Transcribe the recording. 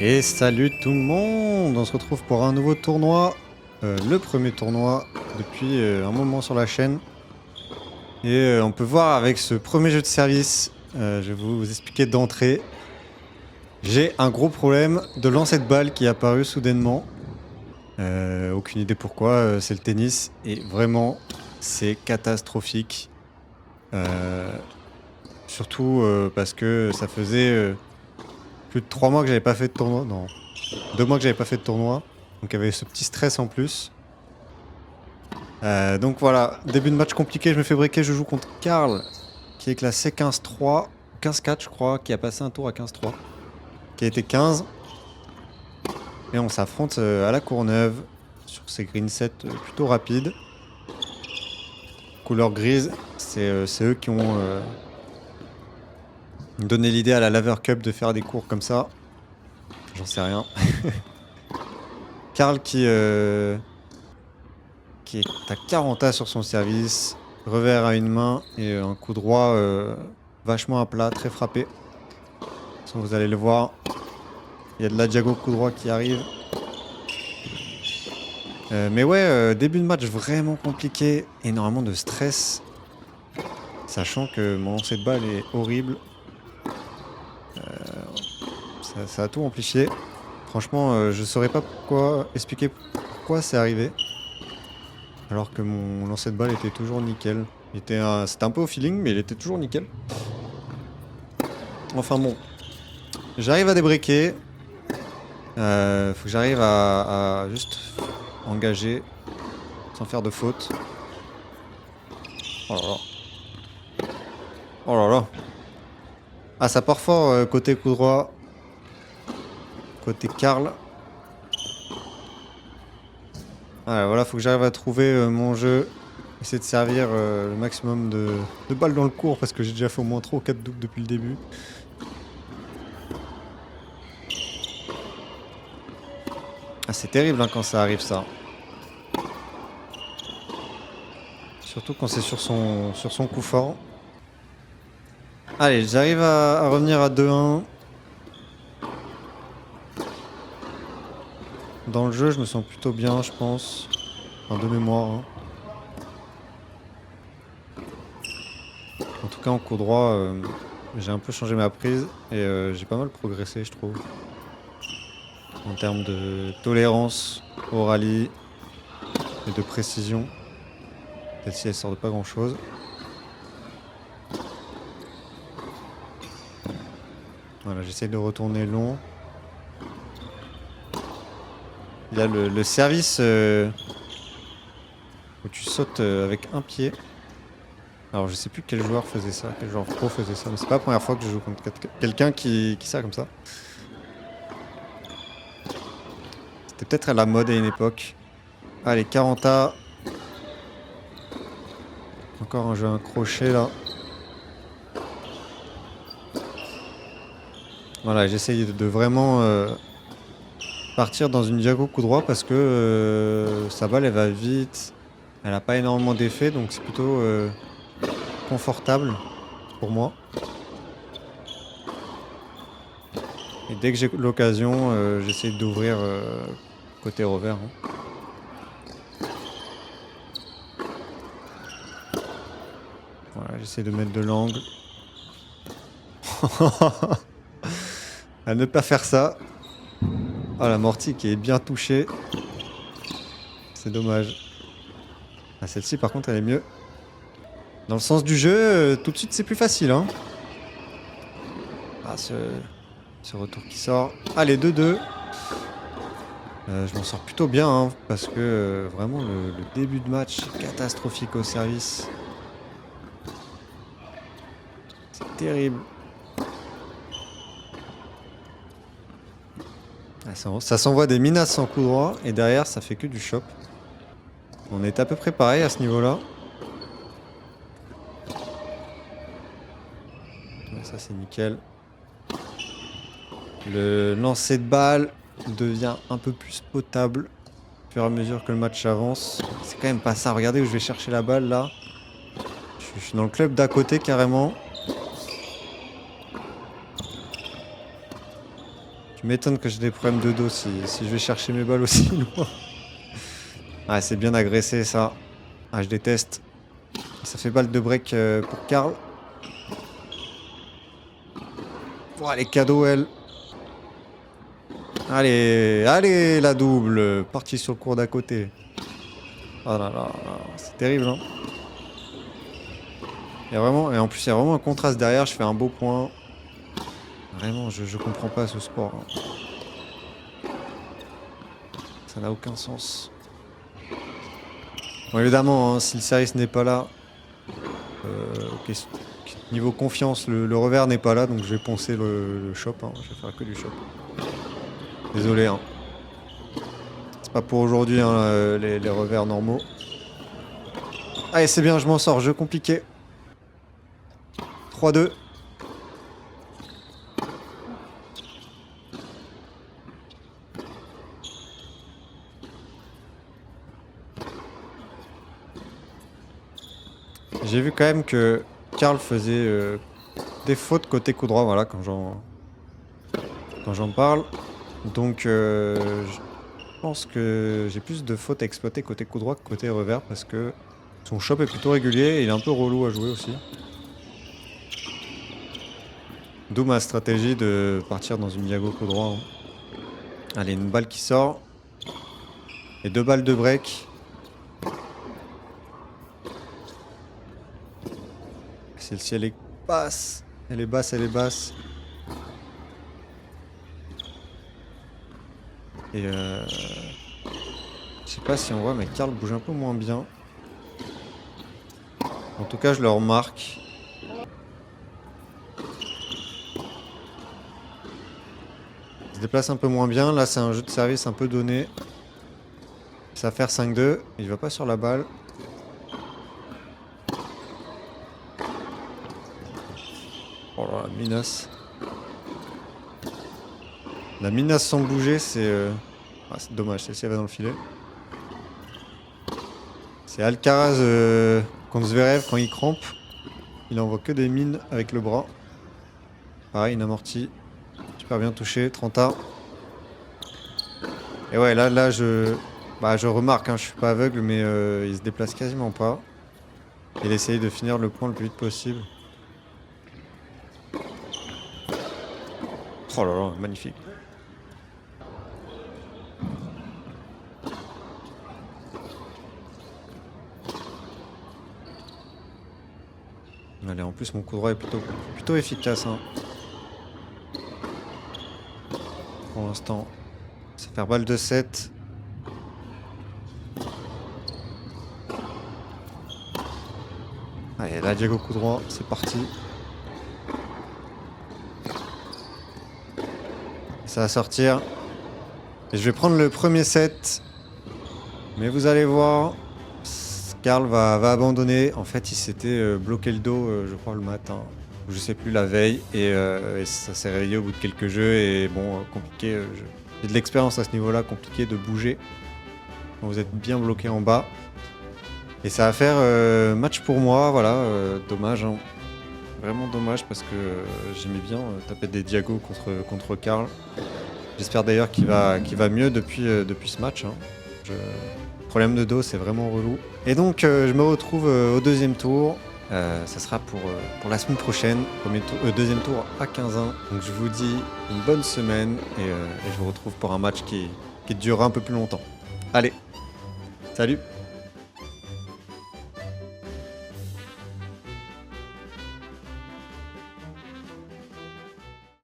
Et salut tout le monde, on se retrouve pour un nouveau tournoi, le premier tournoi depuis un moment sur la chaîne. Et on peut voir avec ce premier jeu de service, je vais vous expliquer d'entrée. J'ai un gros problème de lancer de balle qui est apparu soudainement. Aucune idée pourquoi, c'est le tennis. Et vraiment, c'est catastrophique. Surtout parce que ça faisait plus de 3 mois que j'avais pas fait de tournoi. Non, 2 mois que j'avais pas fait de tournoi. Donc il y avait ce petit stress en plus. Donc voilà, début de match compliqué, je me fais breaker, je joue contre Karl, qui est classé 15-3, 15-4 je crois, qui a passé un tour à 15-3, qui a été 15. Et on s'affronte à la Courneuve, sur ces green sets plutôt rapides. Couleur grise, c'est eux qui ont donné l'idée à la Laver Cup de faire des cours comme ça. J'en sais rien. Karl qui est à 40 A sur son service, revers à une main et un coup droit vachement à plat, très frappé. Vous allez le voir, il y a de la diago coup droit qui arrive. Mais ouais, début de match vraiment compliqué, énormément de stress, sachant que mon lancer de balle est horrible. Ça a tout amplifié. Franchement, je saurais pas expliquer pourquoi c'est arrivé. Alors que mon lancer de balle était toujours nickel. C'était un peu au feeling, mais il était toujours nickel. Enfin bon, j'arrive à débriquer. Faut que j'arrive à juste engager sans faire de faute. Oh là là. Oh là là. Ah, ça part fort côté coup droit. Côté Karl. Ah, voilà, faut que j'arrive à trouver mon jeu. Essayer de servir le maximum de balles dans le cours parce que j'ai déjà fait au moins 3 ou 4 doubles depuis le début. Ah, c'est terrible hein, quand ça arrive ça. Surtout quand c'est sur son coup fort. Allez, j'arrive à revenir à 2-1. Dans le jeu, je me sens plutôt bien, je pense. Enfin, de mémoire. Hein. En tout cas, en coup droit, j'ai un peu changé ma prise et j'ai pas mal progressé, je trouve. En termes de tolérance au rallye et de précision. Celle-ci, elle sort de pas grand-chose. Voilà, j'essaye de retourner long. Il y a le service où tu sautes avec un pied. Alors je sais plus quel joueur faisait ça, quel joueur pro faisait ça, mais c'est pas la première fois que je joue contre quelqu'un qui sert comme ça. C'était peut-être à la mode à une époque. Allez, 40 A. Encore un jeu à un crochet là. Voilà, j'essaye de vraiment partir dans une diago coup droit parce que sa balle elle va vite. Elle a pas énormément d'effet donc c'est plutôt confortable pour moi. Et dès que j'ai l'occasion, j'essaie d'ouvrir côté revers. Hein. Voilà, j'essaie de mettre de l'angle. À ne pas faire ça. Ah, l'amorti qui est bien touchée. C'est dommage. Ah, celle-ci par contre elle est mieux. Dans le sens du jeu, tout de suite c'est plus facile. Hein. Ah, ce retour qui sort. Allez, 2-2. Je m'en sors plutôt bien hein, parce que vraiment le début de match est catastrophique au service. C'est terrible. Ah, ça s'envoie des menaces en coup droit et derrière ça fait que du chop. On est à peu près pareil à ce niveau-là. Ouais, ça c'est nickel. Le lancer de balle devient un peu plus potable au fur et à mesure que le match avance. C'est quand même pas ça. Regardez où je vais chercher la balle là. Je suis dans le club d'à côté carrément. Tu m'étonnes que j'ai des problèmes de dos si je vais chercher mes balles aussi loin. Ah, c'est bien agressé ça. Ah, je déteste. Ça fait balle de break pour Karl. Oh, les cadeaux, elle. Allez, allez, la double. Partie sur le cours d'à côté. Oh là là, là, c'est terrible, hein. Il y a vraiment, et en plus, il y a vraiment un contraste derrière. Je fais un beau point. Vraiment, je comprends pas ce sport, hein. Ça n'a aucun sens. Bon, évidemment, hein, si le service n'est pas là, ok, niveau confiance, le revers n'est pas là, donc je vais poncer le shop. Hein. Je vais faire que du shop. Désolé, hein. C'est pas pour aujourd'hui, hein, les revers normaux. Allez, c'est bien, je m'en sors, jeu compliqué. 3-2. J'ai vu quand même que Karl faisait des fautes côté coup droit, voilà, quand j'en parle. Donc je pense que j'ai plus de fautes à exploiter côté coup droit que côté revers parce que son shop est plutôt régulier et il est un peu relou à jouer aussi. D'où ma stratégie de partir dans une diago coup droit. Hein. Allez, une balle qui sort. Et 2 balles de break. Celle-ci, elle est basse. Elle est basse, elle est basse. Et je sais pas si on voit, mais Karl bouge un peu moins bien. En tout cas, je le remarque. Il se déplace un peu moins bien. Là, c'est un jeu de service un peu donné. Ça va faire 5-2. Il va pas sur la balle. Oh là là, Minas. La Minas sans bouger, c'est... Ah, c'est dommage, celle-ci elle va dans le filet. C'est Alcaraz contre Zverev quand il crampe. Il envoie que des mines avec le bras. Pareil, une amortie. Super bien touché, 30A. Et ouais, là je remarque, hein, je suis pas aveugle, mais il se déplace quasiment pas. Il essaye de finir le point le plus vite possible. Oh là là, magnifique. Allez, en plus mon coup droit est plutôt efficace. Hein. Pour l'instant. Ça fait balle de 7. Allez, là, Diego coup droit, c'est parti. Ça va sortir. Et je vais prendre le premier set. Mais vous allez voir, Karl va abandonner. En fait, il s'était bloqué le dos, je crois, le matin. Je sais plus, la veille. Et ça s'est réveillé au bout de quelques jeux. Et bon, compliqué. J'ai de l'expérience à ce niveau-là, compliqué de bouger. Quand vous êtes bien bloqué en bas. Et ça va faire match pour moi, voilà. Dommage, hein. Vraiment dommage parce que j'aimais bien taper des diagos contre Karl. J'espère d'ailleurs qu'il va mieux depuis ce match. Hein. Problème de dos, c'est vraiment relou. Et donc, je me retrouve au deuxième tour. Ça sera pour la semaine prochaine. Deuxième tour à 15-1. Donc, je vous dis une bonne semaine et je vous retrouve pour un match qui durera un peu plus longtemps. Allez, salut!